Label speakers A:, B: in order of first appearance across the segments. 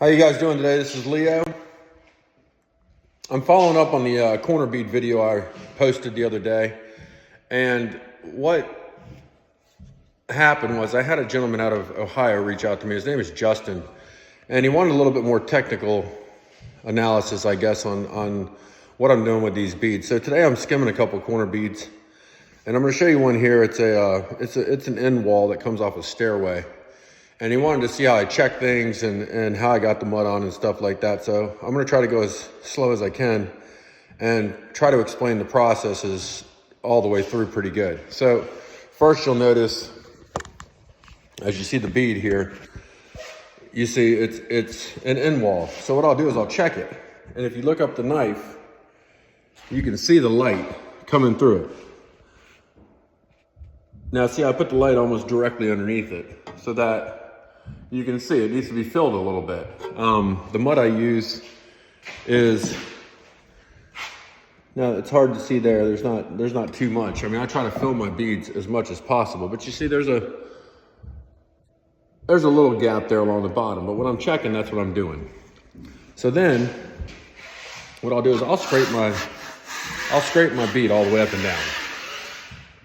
A: How you guys doing today? This is Leo. I'm following up on the corner bead video I posted the other day. And what happened was I had a gentleman out of Ohio reach out to me. His name is Justin. And he wanted a little bit more technical analysis, I guess, on what I'm doing with these beads. So today I'm skimming a couple corner beads. And I'm going to show you one here. It's an end wall that comes off a stairway. And he wanted to see how I check things and how I got the mud on and stuff like that. So I'm going to try to go as slow as I can and try to explain the processes all the way through pretty good. So first you'll notice, as you see the bead here, you see it's an end wall. So what I'll do is I'll check it. And if you look up the knife, you can see the light coming through it. Now see, I put the light almost directly underneath it so that you can see it needs to be filled a little bit. The mud I use is, now it's hard to see there. There's not too much. I mean, I try to fill my beads as much as possible, but you see there's a little gap there along the bottom, but when I'm checking, that's what I'm doing. So then what I'll do is I'll scrape my bead all the way up and down.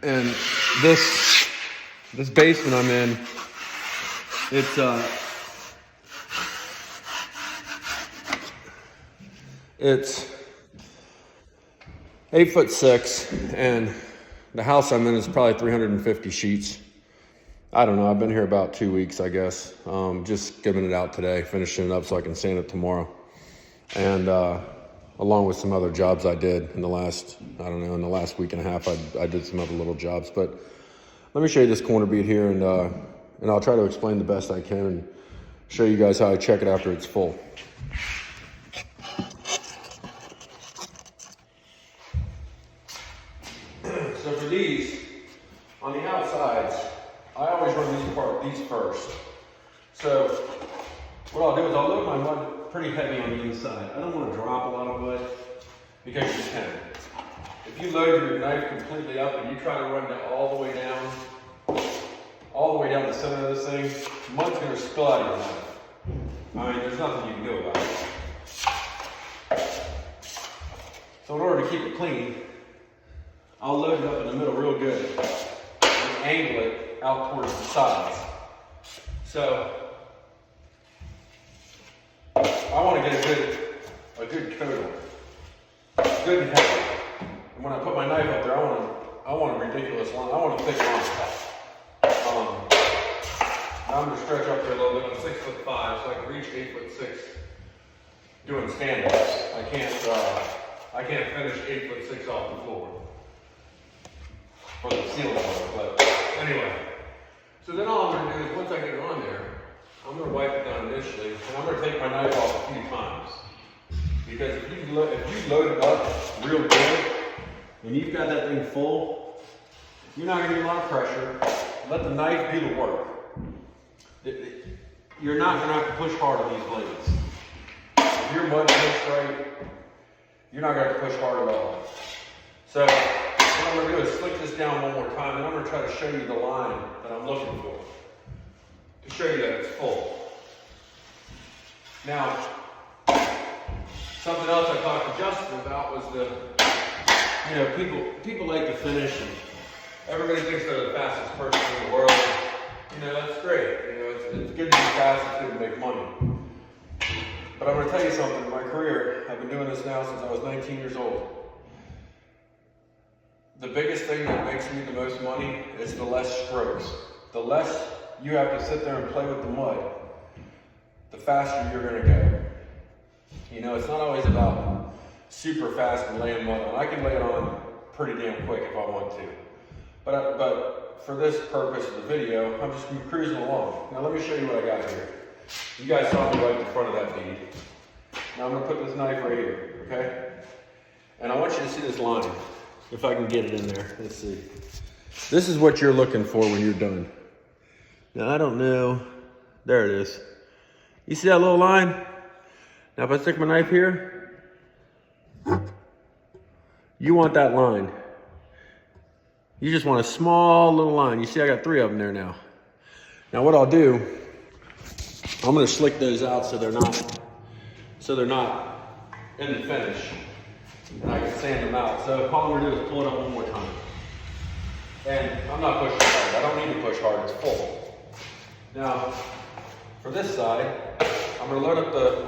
A: And this basement I'm in, it's 8'6", and the house I'm in is probably 350 sheets. I don't know, I've been here about 2 weeks, I guess. Just skimming it out today, finishing it up so I can sand it tomorrow. And along with some other jobs I did in the last, in the last week and a half, I did some other little jobs. But let me show you this corner bead here, and I'll try to explain the best I can and show you guys how I check it after it's full. So for these, on the outsides, I always run these first. So what I'll do is I'll load my mud pretty heavy on the inside. I don't want to drop a lot of mud because you can. If you load your knife completely up and you try to run it all the way down the center of this thing, mud's going to spill out of your knife. I mean, there's nothing you can do about it. So in order to keep it clean, I'll load it up in the middle real good and angle it out towards the sides. So I want to get a good coat on it, good and heavy. And when I put my knife up there, I want a ridiculous line. I want a thick line. I'm going to stretch up there a little bit. I'm 6'5", so I can reach 8'6" doing stand-ups. I can't finish 8'6" off the floor for the ceiling floor. But anyway, so then all I'm going to do is once I get it on there, I'm going to wipe it down initially, and I'm going to take my knife off a few times. Because if you load it up real good, and you've got that thing full, you're not going to get a lot of pressure. Let the knife do the work. You're not going to have to push hard on these blades. If your mud's just right, you're not going to have to push hard at all. So what I'm going to do is slick this down one more time, and I'm going to try to show you the line that I'm looking for to show you that it's full. Now, something else I talked to Justin about was people like to finish, and everybody thinks they're the fastest person in the world. That's great. It's good to be fast, it's good to make money. But I'm going to tell you something. In my career, I've been doing this now since I was 19 years old. The biggest thing that makes me the most money is the less strokes. The less you have to sit there and play with the mud, the faster you're going to go. It's not always about super fast and laying mud on. I can lay it on pretty damn quick if I want to. But for this purpose of the video, I'm just cruising along. Now let me show you what I got here. You guys saw me right in front of that bead. Now I'm going to put this knife right here, okay? And I want you to see this line, if I can get it in there. Let's see. This is what you're looking for when you're done. Now I don't know. There it is. You see that little line? Now if I stick my knife here, you want that line. You just want a small little line. You see I got 3 of them there now. Now what I'll do, I'm gonna slick those out so they're not in the finish. And I can sand them out. So all I'm gonna do is pull it up one more time. And I'm not pushing hard. I don't need to push hard, it's full. Now, for this side, I'm gonna load up the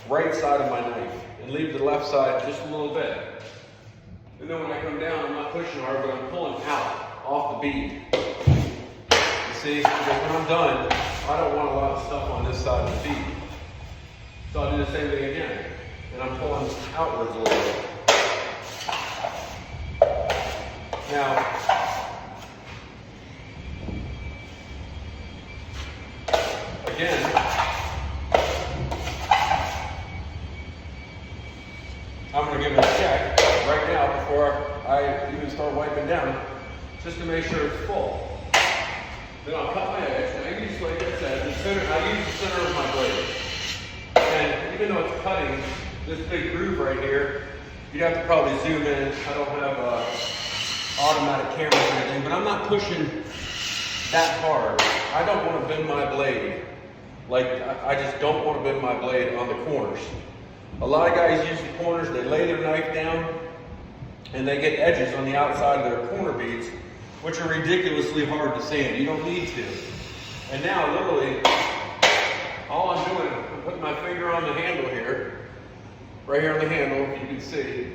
A: right side of my knife and leave the left side just a little bit. And then when I come down, I'm not pushing hard, but I'm pulling out off the bead. You see, because when I'm done, I don't want a lot of stuff on this side of the bead. So I'll do the same thing again. And I'm pulling outwards a little bit. Now, again, I'm going to give it a check right now before I even start wiping down, just to make sure it's full. Then I'll cut my edge. And I use, like I said, I use the center of my blade. And even though it's cutting this big groove right here, you'd have to probably zoom in. I don't have automatic cameras or anything, but I'm not pushing that hard. I don't want to bend my blade. Like, I just don't want to bend my blade on the corners. A lot of guys use the corners, they lay their knife down, and they get edges on the outside of their corner beads, which are ridiculously hard to sand. You don't need to. And now, literally, all I'm doing, I'm putting my finger on the handle here, right here on the handle, if you can see.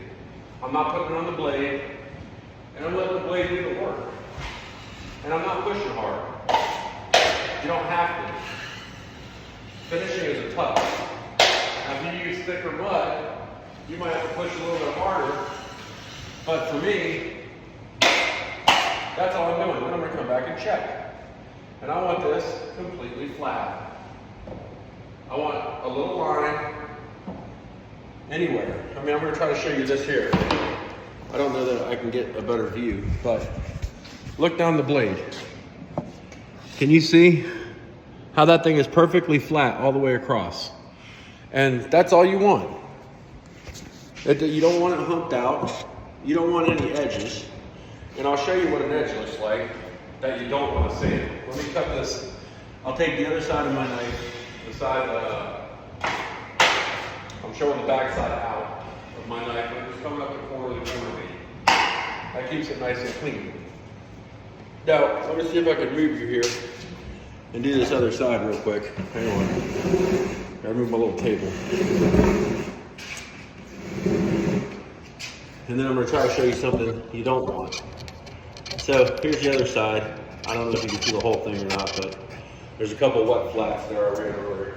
A: I'm not putting it on the blade, and I'm letting the blade do the work. And I'm not pushing hard. You don't have to. Finishing is a tough. Now, if you use thicker mud, you might have to push a little bit harder. But for me, that's all I'm doing. Then I'm going to come back and check. And I want this completely flat. I want a little line anywhere. I mean, I'm going to try to show you this here. I don't know that I can get a better view, but look down the blade. Can you see how that thing is perfectly flat all the way across? And that's all you want. You don't want it humped out. You don't want any edges. And I'll show you what an edge looks like that you don't want to sand. Let me cut this. I'll take the other side of my knife, the side I'm showing the back side out of my knife. I'm just coming up the corner of the corner bead. That keeps it nice and clean. Now, let me see if I can move you here and do this other side real quick. Hang on. Gotta move my little table. And then I'm gonna try to show you something you don't want. So here's the other side. I don't know if you can see the whole thing or not, but there's a couple wet flats there I ran over.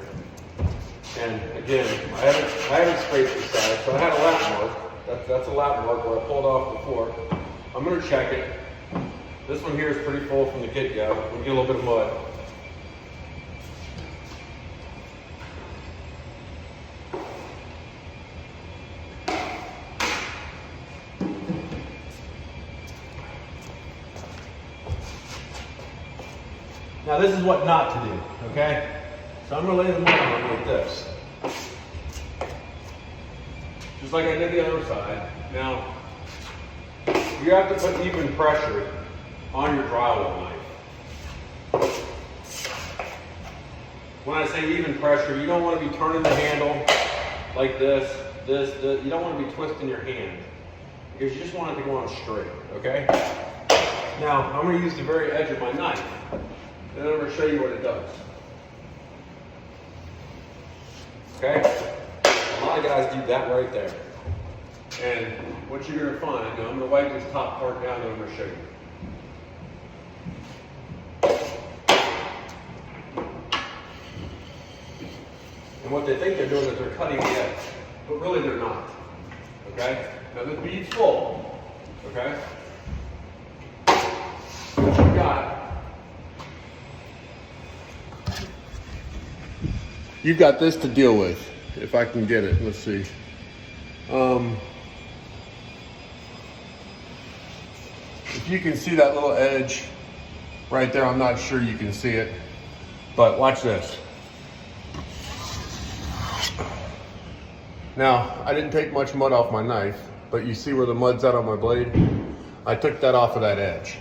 A: And again, I haven't scraped the side, so I had a lap mark. That's a lap mark where I pulled off before. I'm gonna check it. This one here is pretty full from the get-go. We get a little bit of mud. Now this is what not to do, okay? So I'm gonna lay the mud on like this. Just like I did the other side. Now, you have to put even pressure on your drywall knife. When I say even pressure, you don't want to be turning the handle like this. You don't want to be twisting your hand because you just want it to go on straight, okay? Now, I'm going to use the very edge of my knife, and I'm going to show you what it does. Okay? A lot of guys do that right there. And what you're going to find, now I'm going to wipe this top part down and I'm going to show you. And what they think they're doing is they're cutting the edge, but really they're not. Okay? Now this bead's full. Okay? What you got? You've got this to deal with, if I can get it. Let's see. If you can see that little edge right there, I'm not sure you can see it, but watch this. Now, I didn't take much mud off my knife, but you see where the mud's at on my blade? I took that off of that edge.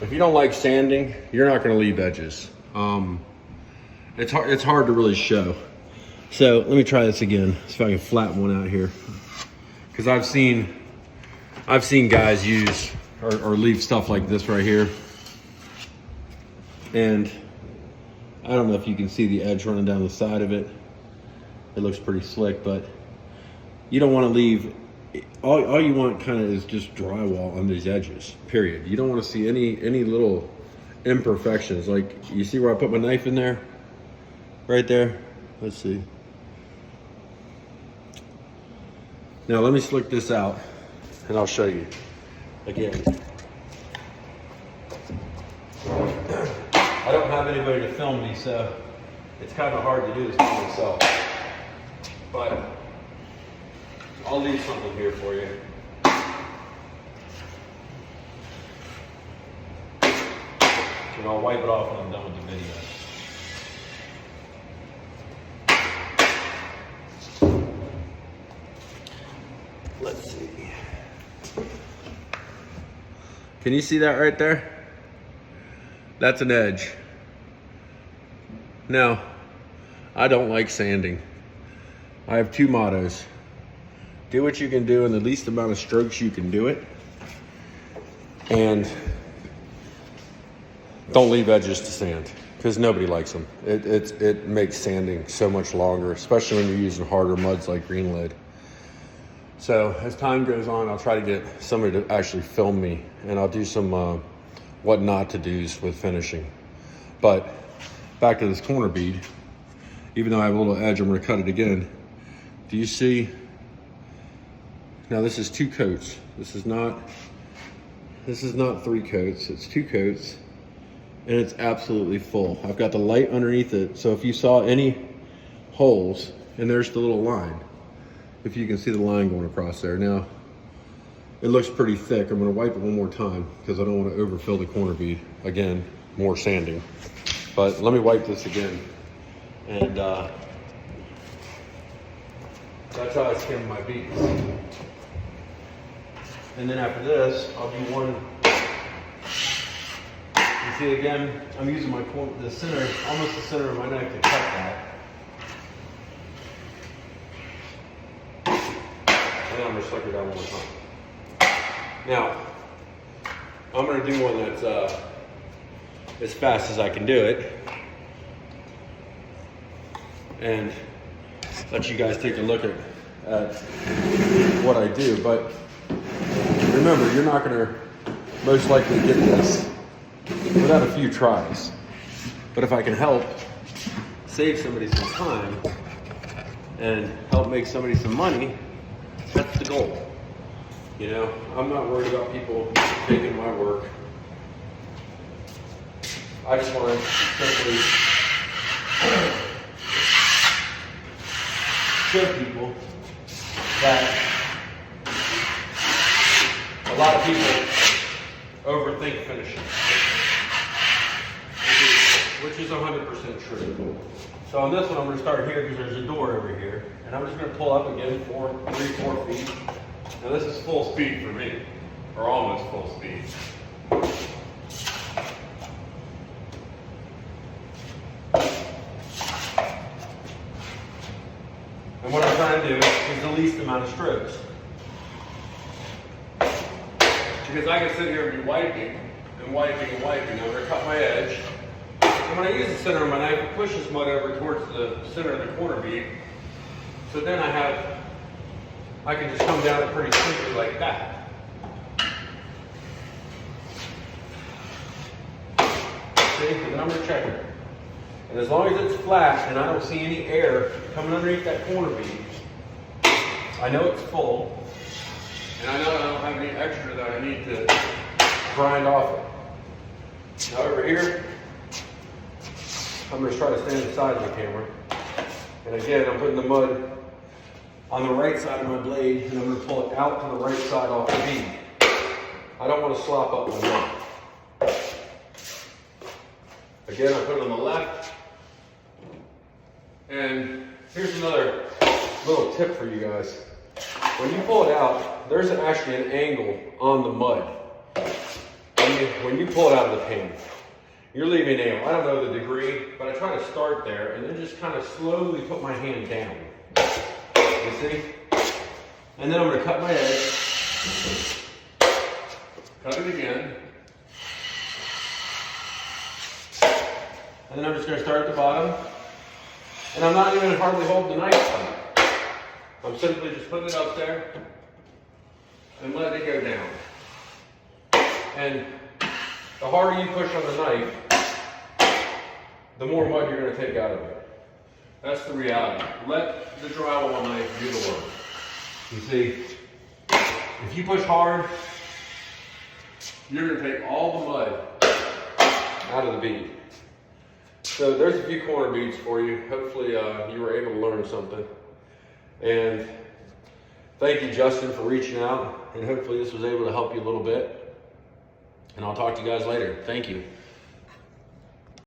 A: If you don't like sanding, you're not gonna leave edges. And It's hard to really show. So let me try this again. See if I can flatten one out here. Because I've seen guys use or leave stuff like this right here. And I don't know if you can see the edge running down the side of it. It looks pretty slick, but you don't want to leave, all you want kind of is just drywall on these edges, period. You don't want to see any little imperfections. Like, you see where I put my knife in there? Right there. Let's see. Now let me slick this out and I'll show you again. I don't have anybody to film me, so it's kind of hard to do this by myself. But I'll leave something here for you. And I'll wipe it off when I'm done with the video. Let's see. Can you see that right there? That's an edge. Now, I don't like sanding. I have two mottos. Do what you can do in the least amount of strokes you can do it. And don't leave edges to sand, because nobody likes them. It makes sanding so much longer, especially when you're using harder muds like green lead. So as time goes on, I'll try to get somebody to actually film me, and I'll do some what not to do's with finishing. But back to this corner bead, even though I have a little edge, I'm gonna cut it again. Do you see? Now this is 2 coats. This is not 3 coats, it's 2 coats, and it's absolutely full. I've got the light underneath it, so if you saw any holes, and there's the little line, if you can see the line going across there. Now, it looks pretty thick. I'm gonna wipe it one more time because I don't want to overfill the corner bead. Again, more sanding. But let me wipe this again. And that's how I skim my beads. And then after this, I'll do one. You see again, I'm using the center, almost the center of my knife to cut that. And I'm gonna suck it down one more time. Now, I'm gonna do one that's as fast as I can do it, and let you guys take a look at what I do. But remember, you're not gonna most likely get this without a few tries. But if I can help save somebody some time and help make somebody some money, that's the goal. You know, I'm not worried about people taking my work. I just want to simply show people that a lot of people overthink finishing, which is 100% true. So on this one, I'm going to start here because there's a door over here, and I'm just going to pull up again 3-4 feet. Now this is full speed for me, or almost full speed. And what I'm trying to do is the least amount of strokes. Because I can sit here and be wiping and wiping and wiping. I'm going to cut my edge. And when I use the center of my knife, it pushes mud over towards the center of the corner bead. So then I can just come down it pretty simply like that. See, and then I'm going to check it. And as long as it's flat and I don't see any air coming underneath that corner bead, I know it's full. And I know I don't have any extra that I need to grind off it. Now over here, I'm going to try to stand aside of the camera. And again, I'm putting the mud on the right side of my blade, and I'm going to pull it out to the right side off the bead. I don't want to slop up my mud. Again, I put it on the left. And here's another little tip for you guys. When you pull it out, there's actually an angle on the mud when you pull it out of the pan. You're leaving nail. I don't know the degree, but I try to start there and then just kind of slowly put my hand down. You see? And then I'm going to cut my edge. Cut it again. And then I'm just going to start at the bottom. And I'm not even hardly holding the knife on it. I'm simply just putting it up there and letting it go down. And the harder you push on the knife, the more mud you're going to take out of it. That's the reality. Let the drywall knife do the work. You see, if you push hard, you're going to take all the mud out of the bead. So there's a few corner beads for you. Hopefully you were able to learn something. And thank you, Justin, for reaching out. And hopefully this was able to help you a little bit. And I'll talk to you guys later. Thank you.